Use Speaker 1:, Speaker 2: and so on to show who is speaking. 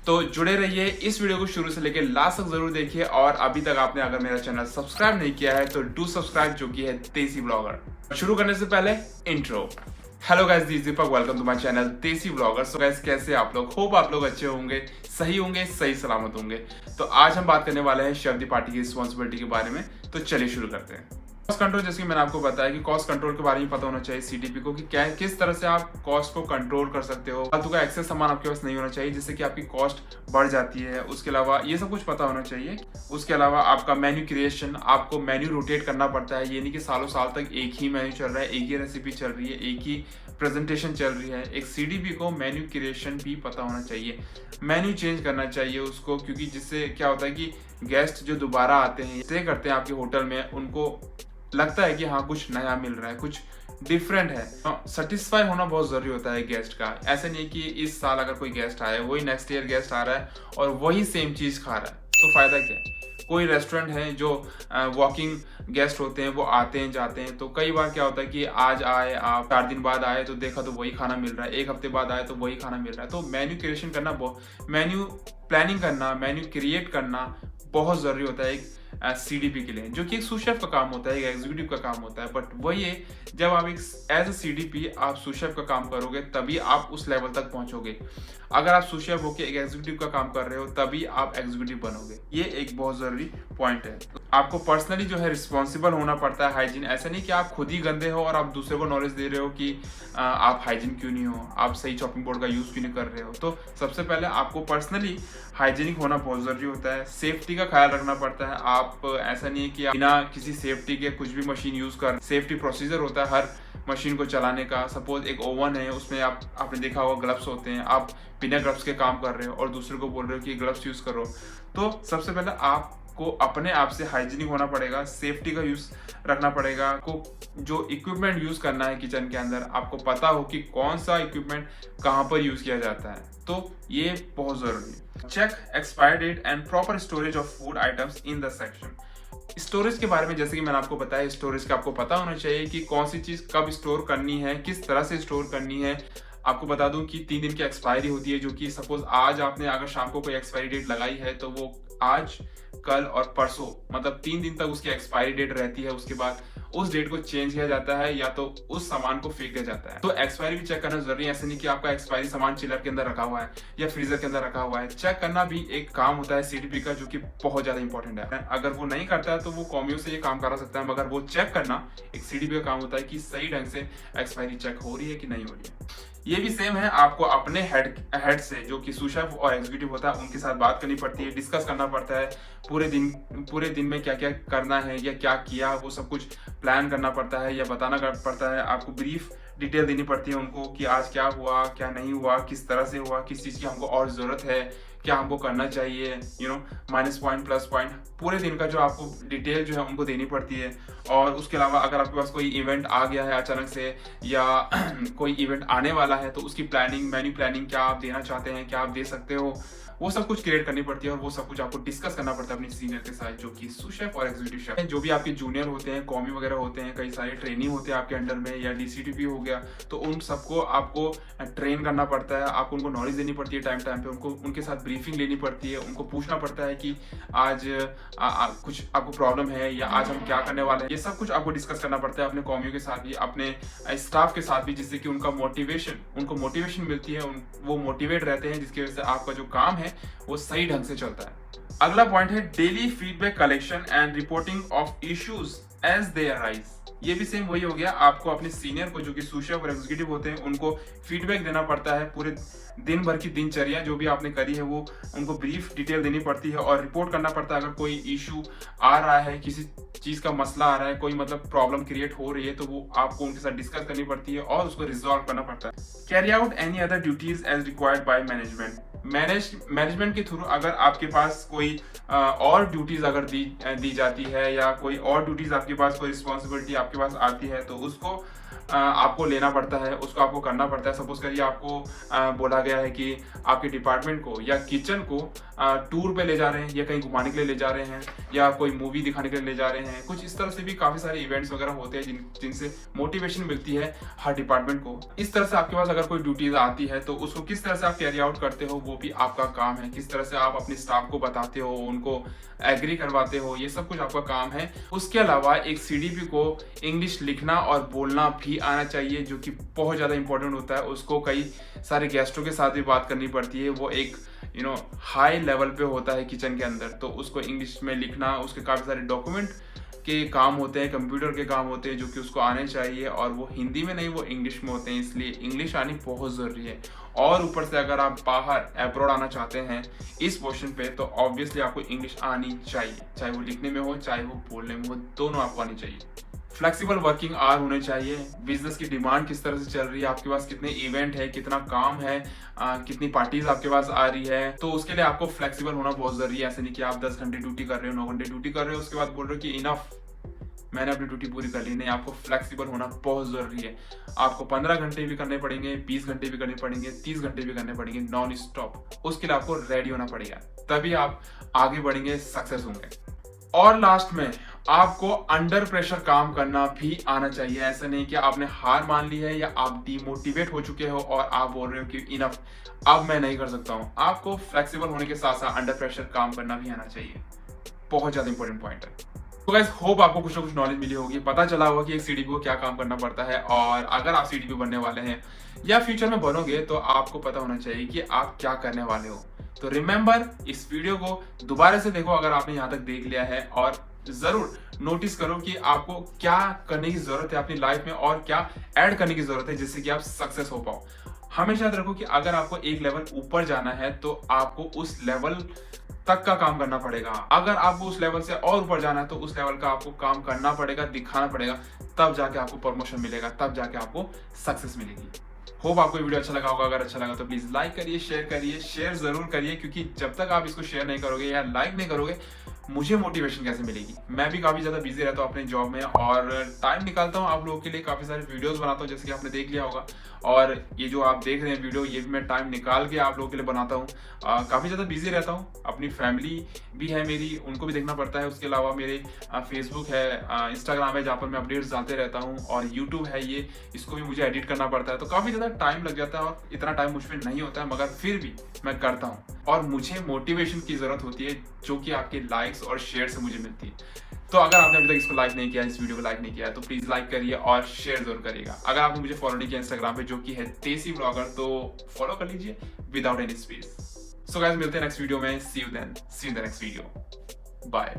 Speaker 1: तो जुड़े रहिए, इस वीडियो को शुरू से लेकर लास्ट तक जरूर देखिए। और अभी तक आपने अगर मेरा चैनल सब्सक्राइब नहीं किया है तो डू सब्सक्राइब, जो कि है देसी ब्लॉगर। शुरू करने से पहले intro. Hello guys, this Deepak, welcome to my channel Desi blogger. So guys, कैसे आप लोग? होप आप लोग अच्छे होंगे, सही सलामत होंगे। तो आज हम बात करने वाले हैं शव त्रिपाठी की रिस्पॉन्सिबिलिटी के बारे में। तो चलिए शुरू करते हैं। कॉस्ट कंट्रोल, जैसे कि मैंने आपको बताया कि कॉस्ट कंट्रोल के बारे में पता होना चाहिए सीडीपी को, कि क्या किस तरह से आप कॉस्ट को कंट्रोल कर सकते हो। फालतू का एक्सेस सामान आपके पास नहीं होना चाहिए जिससे कि आपकी कॉस्ट बढ़ जाती है। उसके अलावा ये सब कुछ पता होना चाहिए। उसके अलावा आपका मेन्यू क्रिएशन, आपको मेन्यू रोटेट करना पड़ता है। ये नहीं कि सालों साल तक एक ही मेन्यू चल रहा है, एक ही रेसिपी चल रही है, एक ही प्रेजेंटेशन चल रही है। एक सीडीपी को मेन्यू क्रिएशन भी पता होना चाहिए, मेन्यू चेंज करना चाहिए उसको, क्योंकि जिससे क्या होता है कि गेस्ट जो दोबारा आते हैं, स्टे करते हैं आपके होटल में, उनको लगता है कि हाँ कुछ नया मिल रहा है, कुछ डिफरेंट है। सेटिस्फाई होना बहुत जरूरी होता है गेस्ट का। ऐसे नहीं कि इस साल अगर कोई गेस्ट आया, वही नेक्स्ट ईयर गेस्ट आ रहा है और वही सेम चीज खा रहा है, तो फायदा क्या है। कोई रेस्टोरेंट है जो वॉकिंग गेस्ट होते हैं, वो आते हैं जाते हैं। तो कई बार क्या होता है कि आज आए आप, 4 दिन बाद आए तो देखा तो वही खाना मिल रहा है, 1 हफ्ते बाद आए तो वही खाना मिल रहा है। तो मेन्यू क्रिएशन करना, मेन्यू प्लानिंग करना, मेन्यू क्रिएट करना बहुत जरूरी होता है एक सीडीपी के लिए, जो कि एक सूशेफ का काम होता है, एक एग्जीक्यूटिव का काम होता है। बट वही है, जब आप एक एज अ सीडीपी आप सूशेफ का काम करोगे तभी आप उस लेवल तक पहुंचोगे। अगर आप सूशेफ होकर एक एग्जीक्यूटिव का काम कर रहे हो तभी आप एग्जीक्यूटिव बनोगे। ये एक बहुत जरूरी पॉइंट है। आपको पर्सनली जो है रिस्पॉन्सिबल होना पड़ता है हाइजीन। ऐसा नहीं कि आप खुद ही गंदे हो और आप दूसरे को नॉलेज दे रहे हो कि आप हाइजीन क्यों नहीं हो, आप सही चॉपिंग बोर्ड का यूज क्यों नहीं कर रहे हो। तो सबसे पहले आपको पर्सनली हाइजीनिक होना बहुत जरूरी होता है। सेफ्टी का ख्याल रखना पड़ता है। आप ऐसा नहीं है कि बिना किसी सेफ्टी के कुछ भी मशीन यूज कर। सेफ्टी प्रोसीजर होता है हर मशीन को चलाने का। सपोज एक ओवन है, उसमें आपने देखा होगा ग्लव्स होते हैं, आप बिना ग्लव्स के काम कर रहे हो और दूसरे को बोल रहे हो कि ग्लव्स यूज करो। तो सबसे पहले आपको अपने आप से हाइजीनिक होना पड़ेगा, सेफ्टी का यूज रखना पड़ेगा। आपको जो इक्विपमेंट यूज करना है किचन के अंदर, आपको पता हो कि कौन सा इक्विपमेंट कहाँ पर यूज किया जाता है। तो ये बहुत जरूरी है। Check expire date and proper storage of food items in the section. Storage के बारे में जैसे कि मैंने आपको बताया, स्टोरेज का आपको पता होना चाहिए कि कौन सी चीज कब स्टोर करनी है, किस तरह से स्टोर करनी है। आपको बता दूं कि 3 दिन की एक्सपायरी होती है, जो कि सपोज आज आपने अगर शाम को कोई एक्सपायरी डेट लगाई है तो वो आज, कल और परसों, मतलब 3 दिन तक उसकी एक्सपायरी डेट रहती है। उसके बाद उस डेट को चेंज किया जाता है या तो उस सामान को फेंक दिया जाता है। तो एक्सपायरी भी चेक करना जरूरी है। ऐसे नहीं कि आपका एक्सपायरी सामान चिलर के अंदर रखा हुआ है या फ्रीजर के अंदर रखा हुआ है। चेक करना भी एक काम होता है सीडीपी का, जो कि बहुत ज्यादा इंपॉर्टेंट है। अगर वो नहीं करता है तो वो कॉमियों से ये काम करा सकता है, मगर वो चेक करना एक सीडीपी का काम होता है कि सही ढंग से एक्सपायरी चेक हो रही है कि नहीं हो रही है। ये भी सेम है, आपको अपने हेड से, जो कि सूशेफ और एग्जीक्यूटिव होता है, उनके साथ बात करनी पड़ती है, डिस्कस करना पड़ता है। पूरे दिन में क्या क्या करना है या क्या किया, वो सब कुछ प्लान करना पड़ता है या बताना पड़ता है। आपको ब्रीफ डिटेल देनी पड़ती है उनको कि आज क्या हुआ, क्या नहीं हुआ, किस तरह से हुआ, किस चीज़ की हमको और ज़रूरत है, क्या हमको करना चाहिए, माइनस पॉइंट प्लस पॉइंट, पूरे दिन का जो आपको डिटेल जो है उनको देनी पड़ती है। और उसके अलावा अगर आपके पास कोई इवेंट आ गया है अचानक से, या कोई इवेंट आने वाला है, तो उसकी प्लानिंग, मेन्यू प्लानिंग, क्या आप देना चाहते हैं, क्या आप दे सकते हो, वो सब कुछ क्रिएट करनी पड़ती है। और वो सब कुछ आपको डिस्कस करना पड़ता है अपने सीनियर के साथ, जो कि सूशेफ और एग्जीक्यूटिव शेफ, जो भी आपके जूनियर होते हैं, कॉमी वगैरह होते हैं, कई सारे ट्रेनिंग होते हैं आपके अंडर में, या डीसीटीपी हो गया, तो उन सबको आपको ट्रेन करना पड़ता है। आपको उनको नॉलेज देनी पड़ती है टाइम टाइम पे, उनको उनके साथ ब्रीफिंग लेनी पड़ती है, उनको पूछना पड़ता है कि आज कुछ आपको प्रॉब्लम है या आज हम क्या करने वाले हैं। ये सब कुछ आपको डिस्कस करना पड़ता है अपने कॉमियों के साथ भी, अपने स्टाफ के साथ भी, जिससे कि उनको मोटिवेशन मिलती है, वो मोटिवेट रहते हैं, जिसकी वजह से आपका जो काम है वो सही ढंग से चलता है। अगला पॉइंट है daily feedback collection and reporting of issues as they arise. ये भी सेम वही हो गया, आपको अपने सीनियर को, जो कि सूशेफ और एग्जीक्यूटिव होते हैं, उनको फीडबैक देना पड़ता है। पूरे दिन भर की दिनचर्या जो भी आपने करी है वो उनको ब्रीफ डिटेल देनी पड़ती है और रिपोर्ट करना पड़ता है। अगर कोई इशू आ रहा है, किसी चीज का मसला आ रहा है, कोई मतलब प्रॉब्लम क्रिएट हो रही है, तो वो आपको उनके साथ डिस्कस करनी पड़ती है और उसको रिजॉल्व करना पड़ता है। Carry out any other duties as required by management के थ्रू अगर आपके पास कोई और ड्यूटीज अगर दी जाती है, या कोई और ड्यूटीज आपके पास, कोई रिस्पॉन्सिबिलिटी आपके पास आती है, तो उसको आपको लेना पड़ता है, उसको आपको करना पड़ता है। सपोज करिए आपको बोला गया है कि आपके डिपार्टमेंट को या किचन को टूर पे ले जा रहे हैं, या कहीं घुमाने के लिए ले जा रहे हैं, या कोई मूवी दिखाने के लिए ले जा रहे हैं। कुछ इस तरह से भी काफ़ी सारे इवेंट्स वगैरह होते हैं जिनसे मोटिवेशन मिलती है हर डिपार्टमेंट को। इस तरह से आपके पास अगर कोई ड्यूटीज आती है तो उसको किस तरह से आप कैरी आउट करते हो वो भी आपका काम है। किस तरह से आप अपने स्टाफ को बताते हो, उनको एग्री करवाते हो, ये सब कुछ आपका काम है। उसके अलावा एक सीडीपी को इंग्लिश लिखना और बोलना भी आना चाहिए, जो कि बहुत ज़्यादा इंपॉर्टेंट होता है। उसको कई सारे गेस्टों के साथ भी बात करनी पड़ती है। वो एक हाई लेवल पे होता है किचन के अंदर, तो उसको इंग्लिश में लिखना, उसके काफ़ी सारे डॉक्यूमेंट के काम होते हैं, कंप्यूटर के काम होते हैं, जो कि उसको आने चाहिए, और वो हिंदी में नहीं, वो इंग्लिश में होते हैं। इसलिए इंग्लिश आनी बहुत ज़रूरी है। और ऊपर से अगर आप बाहर अब्रॉड आना चाहते हैं इस पोर्शन पे, तो ऑब्वियसली आपको इंग्लिश आनी चाहिए, चाहे वो लिखने में हो चाहे वो बोलने में हो, दोनों आपको आनी चाहिए। फ्लेक्सिबल वर्किंग आवर होने चाहिए। बिजनेस की डिमांड किस तरह से चल रही है, आपके पास कितने इवेंट है, कितना काम है, कितनी पार्टीज आपके पास आ रही है, तो उसके लिए आपको फ्लेक्सिबल होना बहुत जरूरी है। ऐसे नहीं कि आप 10 घंटे ड्यूटी कर रहे हो, 9 घंटे ड्यूटी कर रहे हो, उसके बाद बोल रहे हो कि इनफ, मैंने अपनी ड्यूटी पूरी कर ली। नहीं, आपको फ्लेक्सिबल होना बहुत जरूरी है। आपको 15 घंटे भी करने पड़ेंगे, 20 घंटे भी करने पड़ेंगे, 30 घंटे भी करने पड़ेंगे, नॉन स्टॉप। उसके लिए आपको रेडी होना पड़ेगा, तभी आप आगे बढ़ेंगे, सक्सेस होंगे। और लास्ट में आपको अंडर प्रेशर काम करना भी आना चाहिए। ऐसा नहीं कि आपने हार मान ली है या आप डिमोटिवेट हो चुके हो और आप बोल रहे हो कि इनफ, अब मैं नहीं कर सकता हूं। आपको फ्लेक्सिबल होने के साथ साथ अंडर प्रेशर काम करना भी आना चाहिए। बहुत ज्यादा इंपॉर्टेंट पॉइंट है। तो गाइस, होप आपको कुछ ना कुछ नॉलेज मिली होगी, पता चला होगा कि एक सीडीपी को क्या काम करना पड़ता है। और अगर आप सीडीपी बनने वाले हैं या फ्यूचर में बनोगे, तो आपको पता होना चाहिए कि आप क्या करने वाले हो। तो रिमेंबर, इस वीडियो को दोबारा से देखो अगर आपने यहाँ तक देख लिया है, और जरूर नोटिस करो कि आपको क्या करने की जरूरत है अपनी लाइफ में, और क्या ऐड करने की जरूरत है जिससे कि आप सक्सेस हो पाओ। हमेशा याद रखो कि अगर आपको एक लेवल ऊपर जाना है तो आपको उस लेवल तक का काम करना पड़ेगा। अगर आपको उस लेवल से और ऊपर जाना है तो उस लेवल का आपको काम करना पड़ेगा, दिखाना पड़ेगा, तब जाके आपको प्रमोशन मिलेगा, तब जाके आपको सक्सेस मिलेगी। होप आपको वीडियो अच्छा लगा होगा। अगर अच्छा लगा तो प्लीज लाइक करिए, शेयर करिए, शेयर जरूर करिए, क्योंकि जब तक आप इसको शेयर नहीं करोगे या लाइक नहीं करोगे, मुझे मोटिवेशन कैसे मिलेगी। मैं भी काफी ज्यादा बिजी रहता हूँ अपने जॉब में, और टाइम निकालता हूँ आप लोगों के लिए, काफी सारे वीडियोस बनाता हूँ, जैसे कि आपने देख लिया होगा। और ये जो आप देख रहे हैं वीडियो, ये भी मैं टाइम निकाल के आप लोगों के लिए बनाता हूँ। काफी ज्यादा बिजी रहता हूँ। अपनी फैमिली भी है मेरी, उनको भी देखना पड़ता है। उसके अलावा मेरे फेसबुक है, इंस्टाग्राम है, जहाँ पर मैं अपडेट्स डालते रहता हूँ, और यूट्यूब है, ये इसको भी मुझे एडिट करना पड़ता है। तो काफी ज्यादा टाइम लग जाता है, और इतना टाइम मुझ पर नहीं होता है, मगर फिर भी मैं करता हूँ। और मुझे मोटिवेशन की जरूरत होती है, जो कि आपके लाइक्स और शेयर से मुझे मिलती है। तो अगर आपने अभी तक इसको लाइक नहीं किया, इस वीडियो को लाइक नहीं किया है, तो प्लीज लाइक करिए और शेयर जरूर करिएगा। अगर आपने मुझे फॉलो नहीं किया इंस्टाग्राम पे, जो कि है तेसी ब्लॉगर, तो फॉलो कर लीजिए without any space. So guys, मिलते हैं नेक्स्ट वीडियो में। See you then, see you in the next video. Bye.